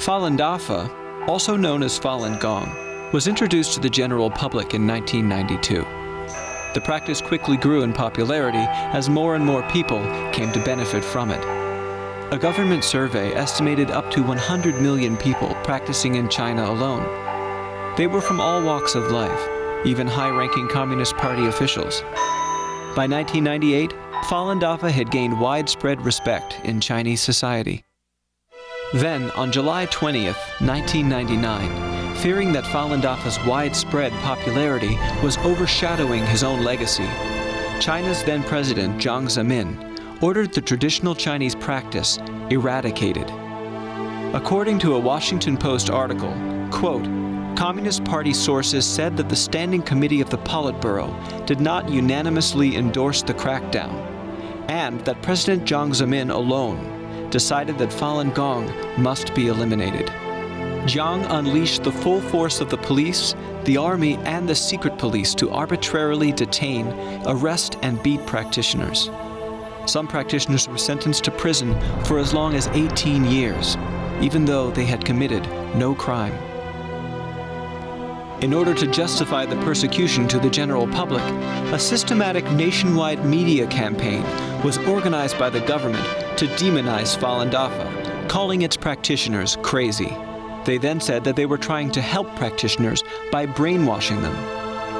Falun Dafa, also known as Falun Gong, was introduced to the general public in 1992. The practice quickly grew in popularity as more and more people came to benefit from it. A government survey estimated up to 100 million people practicing in China alone. They were from all walks of life, even high-ranking Communist Party officials. By 1998, Falun Dafa had gained widespread respect in Chinese society. Then, on July 20th, 1999, fearing that Falun Dafa's widespread popularity was overshadowing his own legacy, China's then President Jiang Zemin ordered the traditional Chinese practice eradicated. According to a Washington Post article, quote, Communist Party sources said that the Standing Committee of the Politburo did not unanimously endorse the crackdown, and that President Jiang Zemin alone decided that Falun Gong must be eliminated. Jiang unleashed the full force of the police, the army, and the secret police to arbitrarily detain, arrest, and beat practitioners. Some practitioners were sentenced to prison for as long as 18 years, even though they had committed no crime. In order to justify the persecution to the general public, a systematic nationwide media campaign was organized by the government to demonize Falun Dafa, calling its practitioners crazy. They then said that they were trying to help practitioners by brainwashing them.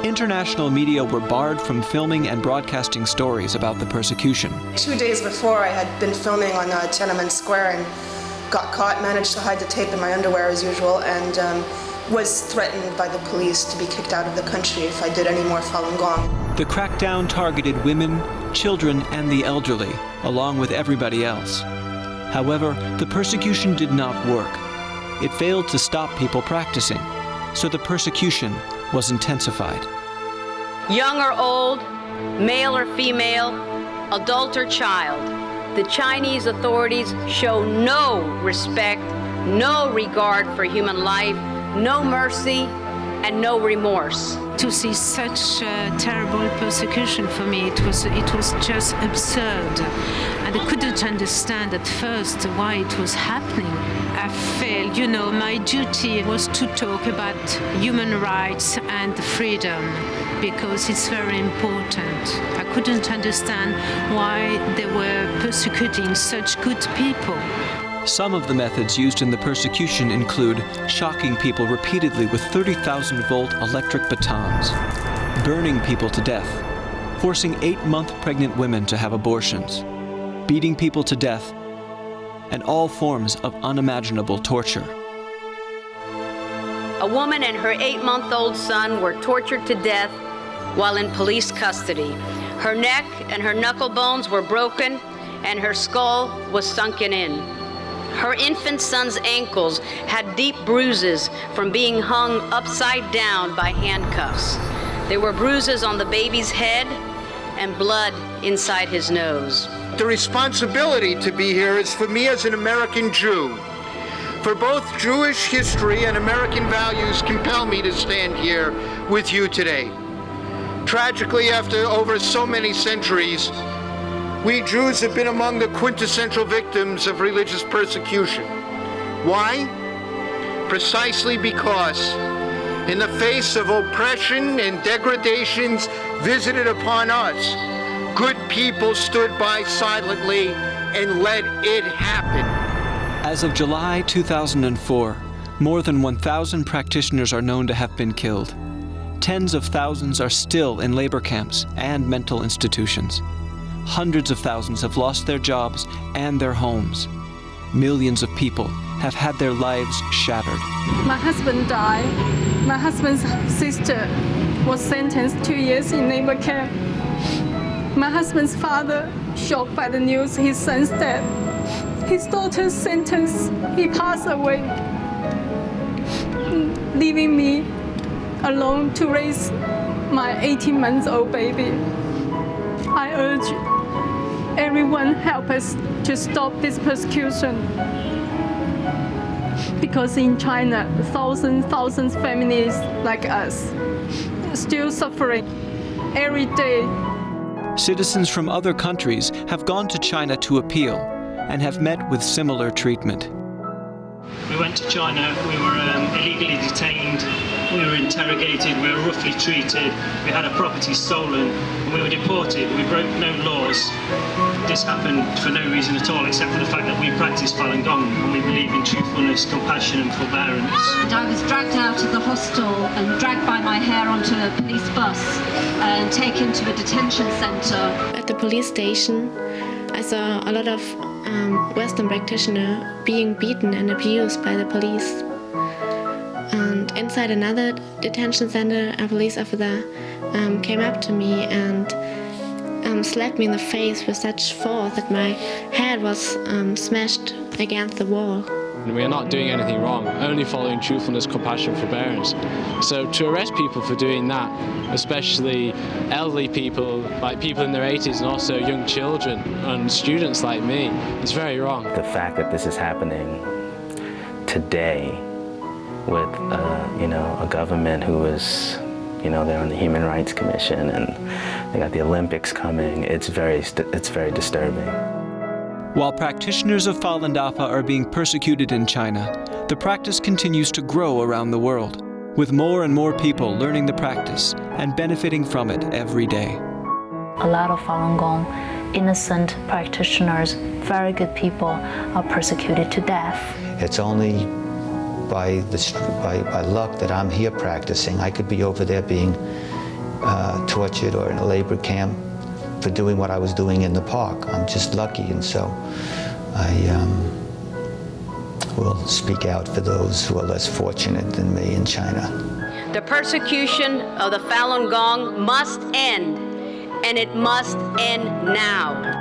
International media were barred from filming and broadcasting stories about the persecution. 2 days before, I had been filming on Tiananmen Square and got caught, managed to hide the tape in my underwear as usual, and was threatened by the police to be kicked out of the country if I did any more Falun Gong. The crackdown targeted women, children, and the elderly, along with everybody else. However, the persecution did not work. It failed to stop people practicing, so the persecution was intensified. Young or old, male or female, adult or child, the Chinese authorities show no respect, no regard for human life, no mercy, and no remorse. To see such terrible persecution for me, it was just absurd. And I couldn't understand at first why it was happening. I felt, my duty was to talk about human rights and freedom, because it's very important. I couldn't understand why they were persecuting such good people. Some of the methods used in the persecution include shocking people repeatedly with 30,000-volt electric batons, burning people to death, forcing 8-month pregnant women to have abortions, beating people to death, and all forms of unimaginable torture. A woman and her 8-month-old son were tortured to death while in police custody. Her neck and her knuckle bones were broken, and her skull was sunken in. Her infant son's ankles had deep bruises from being hung upside down by handcuffs. There were bruises on the baby's head and blood inside his nose. The responsibility to be here is for me as an American Jew. For both Jewish history and American values compel me to stand here with you today. Tragically, after over so many centuries, we Jews have been among the quintessential victims of religious persecution. Why? Precisely because, in the face of oppression and degradations visited upon us, good people stood by silently and let it happen. As of July 2004, more than 1,000 practitioners are known to have been killed. Tens of thousands are still in labor camps and mental institutions. Hundreds of thousands have lost their jobs and their homes. Millions of people have had their lives shattered. My husband died. My husband's sister was sentenced 2 years in labor camp. My husband's father, shocked by the news his son's dead. His daughter's sentence, he passed away, leaving me alone to raise my 18-month-old baby. I urge everyone help us to stop this persecution. Because in China, thousands families like us still suffering every day. Citizens from other countries have gone to China to appeal and have met with similar treatment. We went to China, we were illegally detained, we were interrogated, we were roughly treated, we had our property stolen, and we were deported. We broke no laws. This happened for no reason at all, except for the fact that we practice Falun Gong, and we believe in truthfulness, compassion and forbearance. And I was dragged out of the hostel and dragged by my hair onto a police bus and taken to a detention centre. At the police station, I saw a lot of Western practitioners being beaten and abused by the police. And inside another detention center, a police officer came up to me and slapped me in the face with such force that my head was smashed against the wall. We are not doing anything wrong, only following truthfulness, compassion, forbearance. So to arrest people for doing that, especially elderly people, like people in their 80s, and also young children and students like me, is very wrong. The fact that this is happening today with a government who is, they're on the Human Rights Commission and they got the Olympics coming, it's very disturbing. While practitioners of Falun Dafa are being persecuted in China, the practice continues to grow around the world, with more and more people learning the practice and benefiting from it every day. A lot of Falun Gong innocent practitioners, very good people, are persecuted to death. It's only by luck that I'm here practicing. I could be over there being tortured or in a labor camp for doing what I was doing in the park. I'm just lucky, and so I will speak out for those who are less fortunate than me in China. The persecution of the Falun Gong must end, and it must end now.